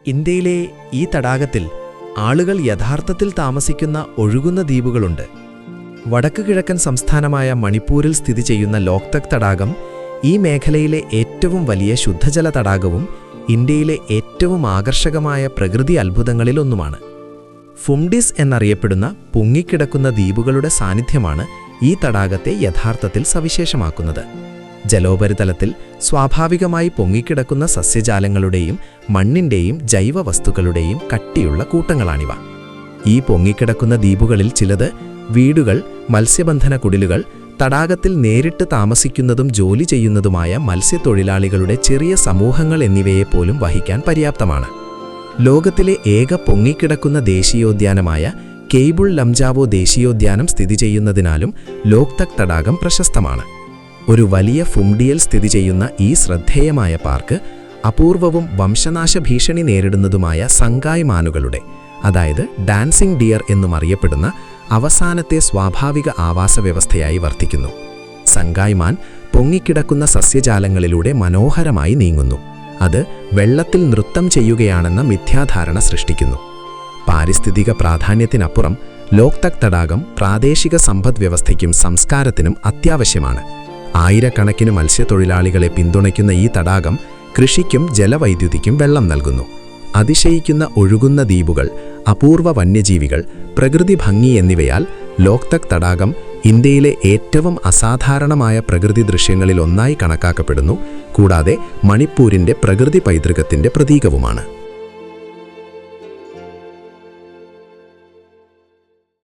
ഇന്ത്യയിലെ ഈ തടാകത്തിൽ ആളുകൾ യഥാർത്ഥത്തിൽ താമസിക്കുന്ന ഒഴുകുന്ന ദ്വീപുകളുണ്ട്. വടക്ക് കിഴക്കൻ സംസ്ഥാനമായ മണിപ്പൂരിൽ സ്ഥിതി ചെയ്യുന്ന ലോക്തക് തടാകം ഈ മേഖലയിലെ ഏറ്റവും വലിയ ശുദ്ധജല തടാകവും ഇന്ത്യയിലെ ഏറ്റവും ആകർഷകമായ പ്രകൃതി അത്ഭുതങ്ങളിലൊന്നുമാണ്. ഫുംഡിസ് എന്നറിയപ്പെടുന്ന പൊങ്ങിക്കിടക്കുന്ന ദ്വീപുകളുടെ സാന്നിധ്യമാണ് ഈ തടാകത്തെ യഥാർത്ഥത്തിൽ സവിശേഷമാക്കുന്നത്. ജലോപരിതലത്തിൽ സ്വാഭാവികമായി പൊങ്ങിക്കിടക്കുന്ന സസ്യജാലങ്ങളുടെയും മണ്ണിൻ്റെയും ജൈവവസ്തുക്കളുടെയും കട്ടിയുള്ള കൂട്ടങ്ങളാണിവ. ഈ പൊങ്ങിക്കിടക്കുന്ന ദ്വീപുകളിൽ ചിലത് വീടുകൾ, മത്സ്യബന്ധന കുടിലുകൾ, തടാകത്തിൽ നേരിട്ട് താമസിക്കുന്നതും ജോലി ചെയ്യുന്നതുമായ മത്സ്യത്തൊഴിലാളികളുടെ ചെറിയ സമൂഹങ്ങൾ എന്നിവയെപ്പോലും വഹിക്കാൻ പര്യാപ്തമാണ്. ലോകത്തിലെ ഏക പൊങ്ങിക്കിടക്കുന്ന ദേശീയോദ്യാനമായ കെയ്ബുൾ ലംജാവോ ദേശീയോദ്യാനം സ്ഥിതി ചെയ്യുന്നതിനാലും ലോക്തക് തടാകം പ്രശസ്തമാണ്. ഒരു വലിയ ഫുംഡിയിൽ സ്ഥിതി ചെയ്യുന്ന ഈ ശ്രദ്ധേയമായ പാർക്ക് അപൂർവവും വംശനാശ ഭീഷണി നേരിടുന്നതുമായ സംഗായ് മാനുകളുടെ, അതായത് ഡാൻസിംഗ് ഡിയർ എന്നും അറിയപ്പെടുന്ന അവസാനത്തെ സ്വാഭാവിക ആവാസവ്യവസ്ഥയായി വർത്തിക്കുന്നു. സംഗായ് മാൻ പൊങ്ങിക്കിടക്കുന്ന സസ്യജാലങ്ങളിലൂടെ മനോഹരമായി നീങ്ങുന്നു. അത് വെള്ളത്തിൽ നൃത്തം ചെയ്യുകയാണെന്ന മിഥ്യാധാരണ സൃഷ്ടിക്കുന്നു. പാരിസ്ഥിതിക പ്രാധാന്യത്തിനപ്പുറം ലോക്തക് തടാകം പ്രാദേശിക സമ്പദ്വ്യവസ്ഥയ്ക്കും സംസ്കാരത്തിനും അത്യാവശ്യമാണ്. ആയിരക്കണക്കിന് മത്സ്യത്തൊഴിലാളികളെ പിന്തുണയ്ക്കുന്ന ഈ തടാകം കൃഷിക്കും ജലവൈദ്യുതിക്കും വെള്ളം നൽകുന്നു. അതിശയിക്കുന്ന ഒഴുകുന്ന ദ്വീപുകൾ, അപൂർവ വന്യജീവികൾ, പ്രകൃതി ഭംഗി എന്നിവയാൽ ലോക്തക് തടാകം ഇന്ത്യയിലെ ഏറ്റവും അസാധാരണമായ പ്രകൃതി ദൃശ്യങ്ങളിലൊന്നായി കണക്കാക്കപ്പെടുന്നു. കൂടാതെ മണിപ്പൂരിൻ്റെ പ്രകൃതി പൈതൃകത്തിൻ്റെ പ്രതീകവുമാണ്.